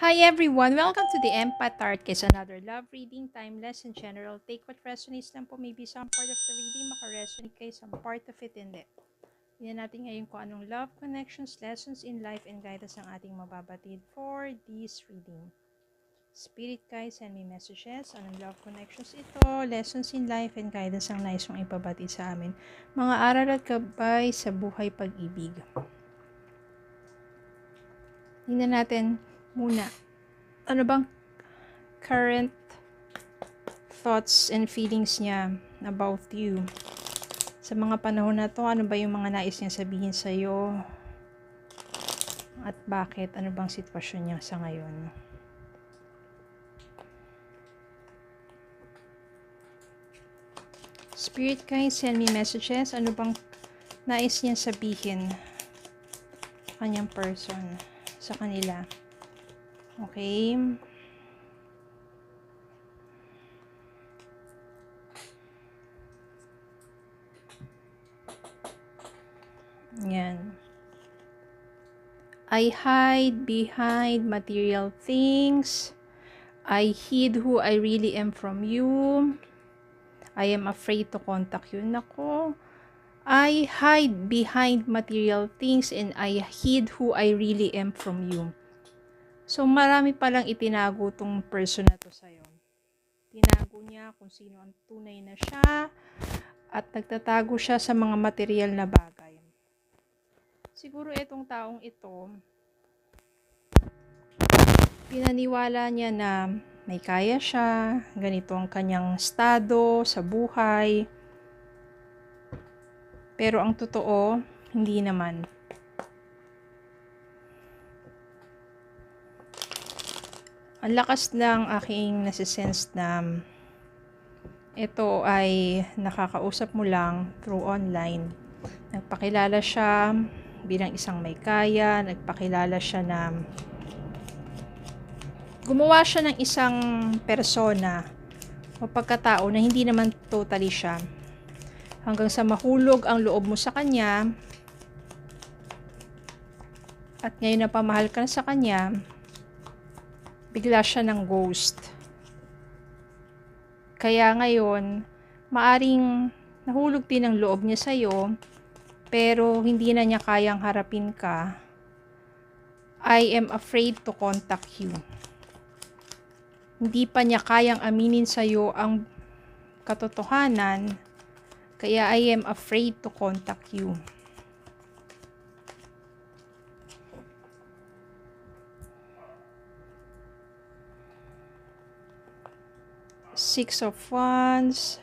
Hi everyone! Welcome to the Empath Artcast, another love reading, timeless, and general. Take what resonates lang po. Maybe some part of the reading makaresonate kayo, some part of it hindi. Tingnan natin ngayon kung anong love connections, lessons in life, and guidance ang ating mababatid for this reading. Spirit guys, send me messages. Anong love connections ito, lessons in life, and guidance ang nais mong ipabatid sa amin. Mga aral at gabay sa buhay pag-ibig. Tingnan natin muna. Ano bang current thoughts and feelings niya about you? Sa mga panahon na to, ano ba yung mga nais niya sabihin sa'yo? At bakit? Ano bang sitwasyon niya sa ngayon? Spirit guys, send me messages. Ano bang nais niya sabihin sa kanyang person, sa kanila? Okay. Yan. I hide behind material things. I hid who I really am from you. I am afraid to contact you. Nako. I hide behind material things and I hid who I really am from you. So, marami palang itinago tong person na to sa'yo. Tinago niya kung sino ang tunay na siya at nagtatago siya sa mga material na bagay. Siguro itong taong ito, pinaniwala niya na may kaya siya, ganito ang kanyang estado sa buhay. Pero ang totoo, hindi naman. Ang lakas ng aking nasisense na ito ay nakakausap mo lang through online. Nagpakilala siya bilang isang may kaya, nagpakilala siya na gumawa siya ng isang persona o pagkatao na hindi naman totally siya. Hanggang sa mahulog ang loob mo sa kanya at ngayon na pamahal ka na sa kanya, bigla siya ng ghost. Kaya ngayon, maaring nahulog din ang loob niya sa'yo, pero hindi na niya kayang harapin ka. I am afraid to contact you. Hindi pa niya kayang aminin sa'yo ang katotohanan, kaya I am afraid to contact you. Six of Wands,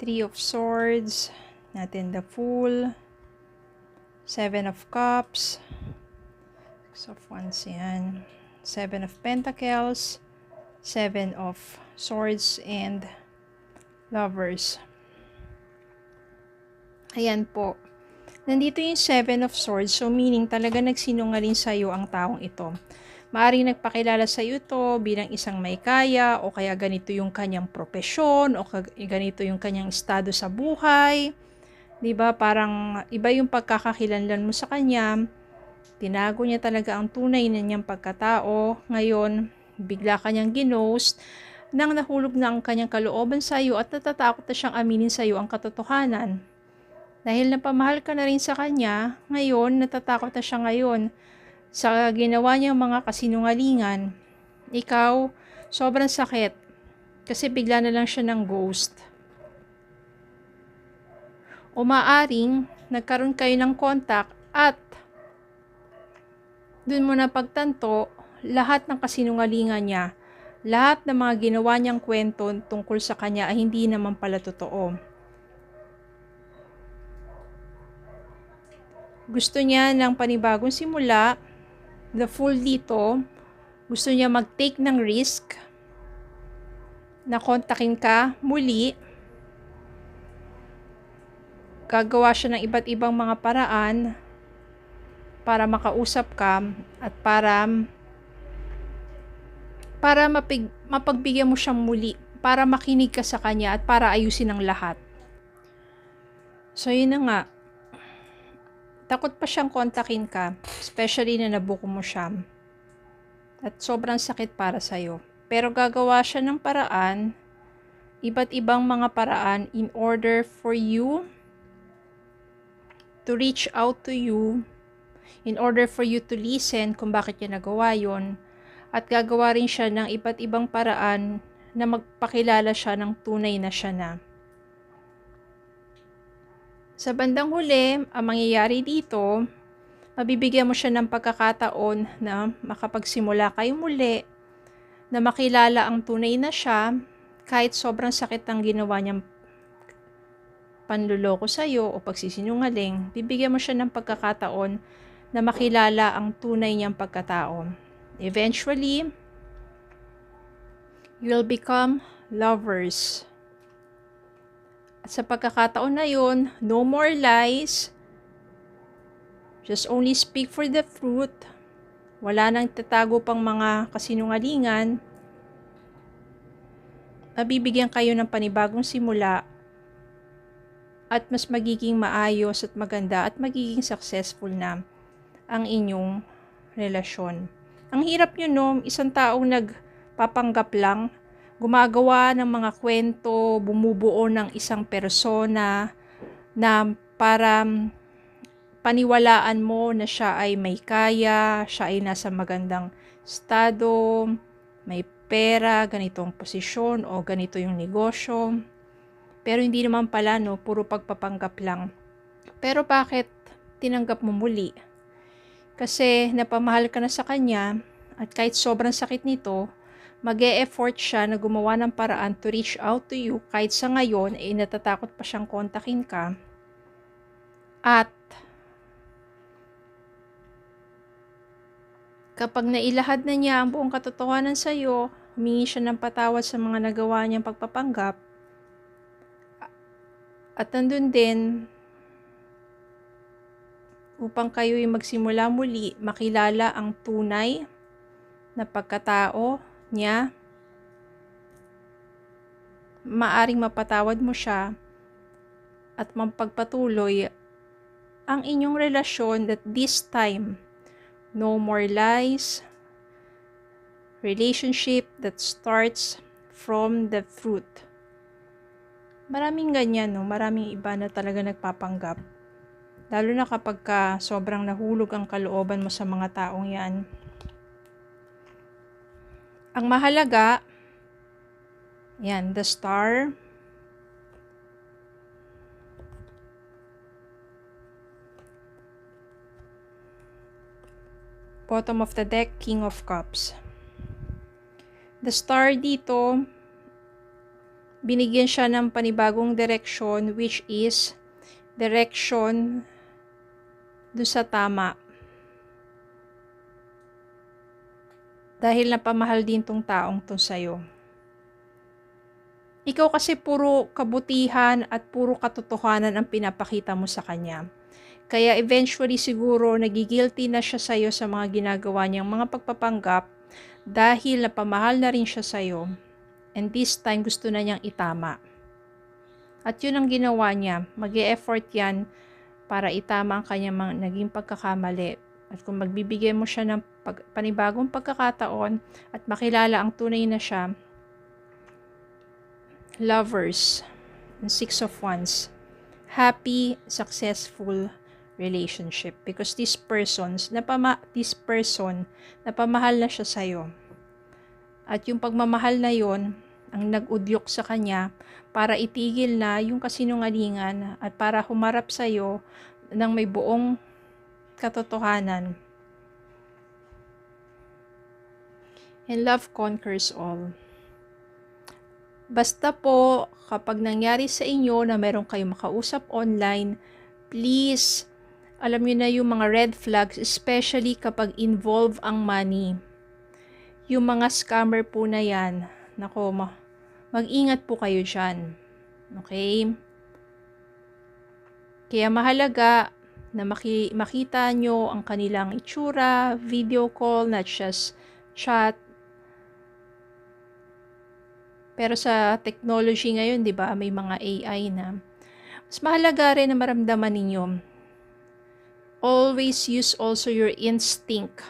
Three of Swords, natin the Fool, Seven of Cups, Six of Wands yan, Seven of Pentacles, Seven of Swords, and Lovers. Ayan po. Nandito yung Seven of Swords, so meaning talaga nagsinungaling sa'yo ang taong ito. Maaring nagpakilala sa iyo to bilang isang may kaya o kaya ganito yung kanyang propesyon o ganito yung kanyang estado sa buhay. 'Di ba? Parang iba yung pagkakakilanlan mo sa kanya. Tinago niya talaga ang tunay na niyang pagkatao. Ngayon, bigla kanyang ginost nang nahulog na ang kanyang kalooban sa iyo at natatakot na siyang aminin sa iyo ang katotohanan. Dahil napamahal ka na rin sa kanya, ngayon natatakot na siya ngayon sa ginawa niyang mga kasinungalingan. Ikaw, sobrang sakit kasi bigla na lang siya ng ghost. O maaring nagkaroon kayo ng contact at dun mo na pagtanto lahat ng kasinungalingan niya, lahat ng mga ginawa niyang kwento tungkol sa kanya ay hindi naman pala totoo. Gusto niya ng panibagong simula. The Fool dito, gusto niya mag-take ng risk na kontakin ka muli. Gagawa siya ng iba't ibang mga paraan para makausap ka at para mapagbigyan mo siyang muli, para makinig ka sa kanya at para ayusin ang lahat. So yun na nga. Takot pa siyang kontakin ka, especially na nabuko mo siya. at sobrang sakit para sa'yo. Pero gagawa siya ng paraan, iba't ibang mga paraan in order for you to reach out to you, in order for you to listen kung bakit niya nagawa yon. At gagawa rin siya ng iba't ibang paraan na magpakilala siya ng tunay na siya na. Sa bandang huli, ang mangyayari dito, mabibigyan mo siya ng pagkakataon na makapagsimula kayo muli, na makilala ang tunay na siya, kahit sobrang sakit ang ginawa niyang panluloko sa'yo o pagsisinungaling, bibigyan mo siya ng pagkakataon na makilala ang tunay niyang pagkatao. Eventually, you'll become lovers. At sa pagkakataon na yun, no more lies. Just only speak for the truth. Wala nang tatago pang mga kasinungalingan. Mabibigyan kayo ng panibagong simula at mas magiging maayos at maganda at magiging successful na ang inyong relasyon. Ang hirap nyo no, isang taong nagpapanggap lang, gumagawa ng mga kwento, bumubuo ng isang persona na para paniwalaan mo na siya ay may kaya, siya ay nasa magandang estado, may pera, ganitong posisyon o ganito yung negosyo. Pero hindi naman pala no, puro pagpapanggap lang. Pero bakit tinanggap mo muli? Kasi napamahal ka na sa kanya at kahit sobrang sakit nito, mag-e-effort siya na gumawa ng paraan to reach out to you kahit sa ngayon natatakot pa siyang kontakin ka. At kapag nailahad na niya ang buong katotohanan sa iyo, humingi siya ng patawad sa mga nagawa niyang pagpapanggap. At nandun din, upang kayo'y magsimula muli, makilala ang tunay na pagkatao niya, maaring mapatawad mo siya at mapagpatuloy ang inyong relasyon that this time, no more lies, relationship that starts from the fruit. Maraming ganyan, no? Maraming iba na talaga nagpapanggap. Lalo na kapag sobrang nahulog ang kalooban mo sa mga taong yan. Ang mahalaga, yan, the star. Bottom of the deck, King of Cups. The star dito, binigyan siya ng panibagong direction, which is direction do sa tama. Dahil napamahal din tong taong to sa'yo. Ikaw kasi puro kabutihan at puro katotohanan ang pinapakita mo sa kanya. Kaya eventually siguro nagigilty na siya sa'yo sa mga ginagawa niyang mga pagpapanggap dahil napamahal na rin siya sa'yo. And this time gusto na niyang itama. At yun ang ginawa niya. Mag-e-effort yan para itama ang kanyang mga naging pagkakamali. At kung magbibigay mo siya ng panibagong pagkakataon at makilala ang tunay na siya, lovers, and 6 of Wands, happy, successful relationship. Because this person, napamahal na siya sa'yo. At yung pagmamahal na yon ang nag-udyok sa kanya para itigil na yung kasinungalingan at para humarap sa'yo ng may buong katotohanan. And love conquers all. Basta po, kapag nangyari sa inyo na meron kayong makausap online, please, alam nyo na yung mga red flags, especially kapag involve ang money. Yung mga scammer po na yan, nako, mag-ingat po kayo dyan. Okay? Kaya mahalaga na makita nyo ang kanilang itsura, video call, not just chat. Pero sa technology ngayon, di ba, may mga AI na. Mas mahalaga rin na maramdaman ninyo. Always use also your instinct.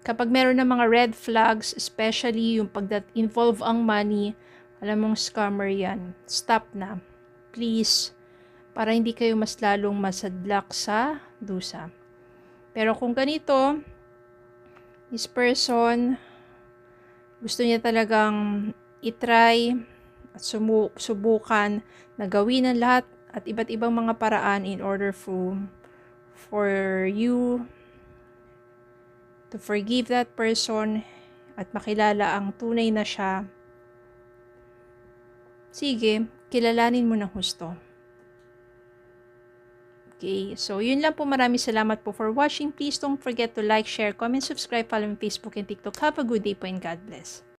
Kapag meron ng mga red flags, especially yung pag-involve ang money, alam mong scammer yan. Stop na. Please. Para hindi kayo mas lalong masadlak sa dusa. Pero kung ganito, this person, gusto niya talagang itry at subukan na gawin ang lahat at iba't ibang mga paraan in order for you to forgive that person at makilala ang tunay na siya. Sige, kilalanin mo ng husto. Okay, so yun lang po. Maraming salamat po for watching. Please don't forget to like, share, comment, subscribe, follow me on Facebook and TikTok. Have a good day po and God bless.